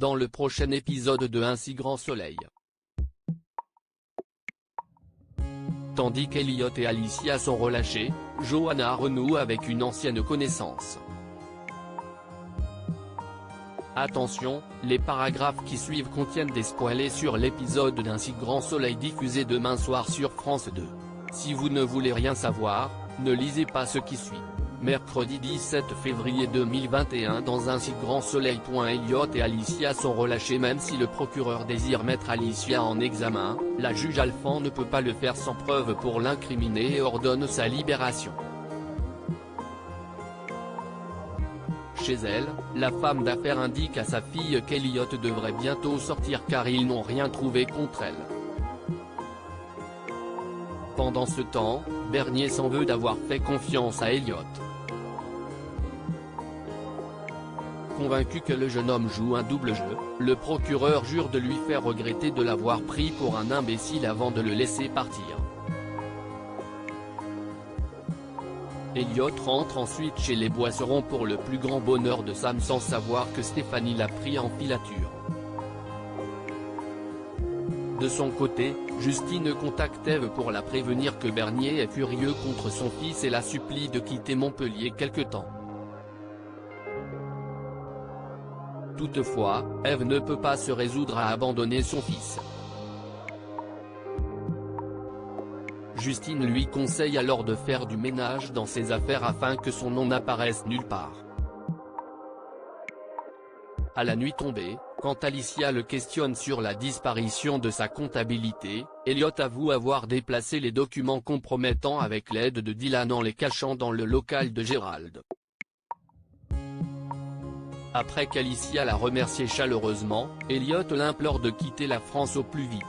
dans le prochain épisode de Un si grand soleil. Tandis qu'Elliot et Alicia sont relâchés, Johanna renoue avec une ancienne connaissance. Attention, les paragraphes qui suivent contiennent des spoilers sur l'épisode d'Un si grand soleil diffusé demain soir sur France 2. Si vous ne voulez rien savoir, ne lisez pas ce qui suit. Mercredi 17 février 2021 dans Un si grand soleil. Elliot et Alicia sont relâchés. Même si le procureur désire mettre Alicia en examen, la juge Alphand ne peut pas le faire sans preuve pour l'incriminer et ordonne sa libération. Chez elle, la femme d'affaires indique à sa fille qu'Elliot devrait bientôt sortir car ils n'ont rien trouvé contre elle. Pendant ce temps, Bernier s'en veut d'avoir fait confiance à Elliot. Convaincu que le jeune homme joue un double jeu, le procureur jure de lui faire regretter de l'avoir pris pour un imbécile avant de le laisser partir. Elliot rentre ensuite chez les Boisserons pour le plus grand bonheur de Sam sans savoir que Stéphanie l'a pris en filature. De son côté, Justine contacte Ève pour la prévenir que Bernier est furieux contre son fils et la supplie de quitter Montpellier quelque temps. Toutefois, Ève ne peut pas se résoudre à abandonner son fils. Justine lui conseille alors de faire du ménage dans ses affaires afin que son nom n'apparaisse nulle part. À la nuit tombée, quand Alicia le questionne sur la disparition de sa comptabilité, Elliot avoue avoir déplacé les documents compromettants avec l'aide de Dylan en les cachant dans le local de Gérald. Après qu'Alicia l'a remercié chaleureusement, Elliot l'implore de quitter la France au plus vite.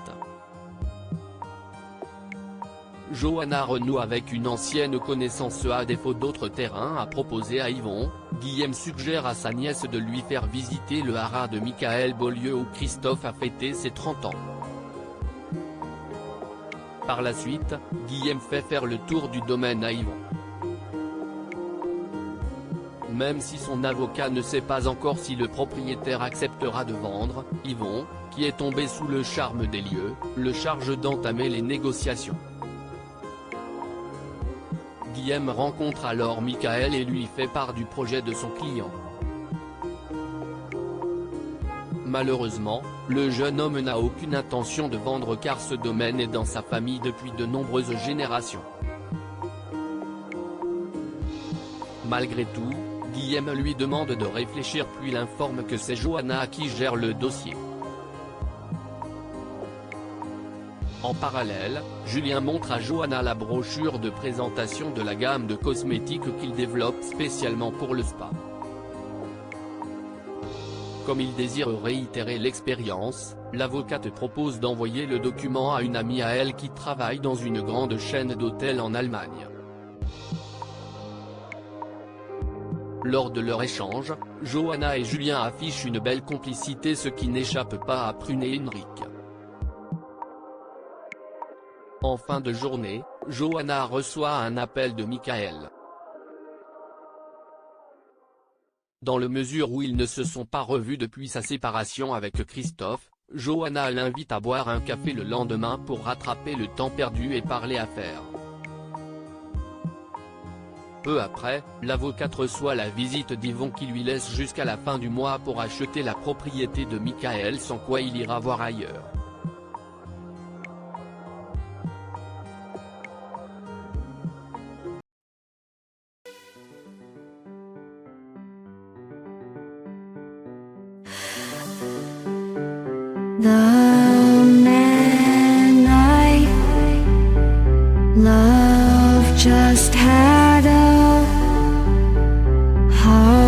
Johanna renoue avec une ancienne connaissance. À défaut d'autres terrains à proposer à Yvon, Guillaume suggère à sa nièce de lui faire visiter le haras de Michael Beaulieu où Christophe a fêté ses 30 ans. Par la suite, Guillaume fait faire le tour du domaine à Yvon. Même si son avocat ne sait pas encore si le propriétaire acceptera de vendre, Yvon, qui est tombé sous le charme des lieux, le charge d'entamer les négociations. Guillaume rencontre alors Michael et lui fait part du projet de son client. Malheureusement, le jeune homme n'a aucune intention de vendre car ce domaine est dans sa famille depuis de nombreuses générations. Malgré tout, Guillaume lui demande de réfléchir puis l'informe que c'est Johanna qui gère le dossier. En parallèle, Julien montre à Johanna la brochure de présentation de la gamme de cosmétiques qu'il développe spécialement pour le spa. Comme il désire réitérer l'expérience, l'avocate propose d'envoyer le document à une amie à elle qui travaille dans une grande chaîne d'hôtels en Allemagne. Lors de leur échange, Johanna et Julien affichent une belle complicité, ce qui n'échappe pas à Prune et Henrik. En fin de journée, Johanna reçoit un appel de Michael. Dans la mesure où ils ne se sont pas revus depuis sa séparation avec Christophe, Johanna l'invite à boire un café le lendemain pour rattraper le temps perdu et parler affaires. Peu après, l'avocate reçoit la visite d'Yvon qui lui laisse jusqu'à la fin du mois pour acheter la propriété de Michael, sans quoi il ira voir ailleurs. The man I love just had a heart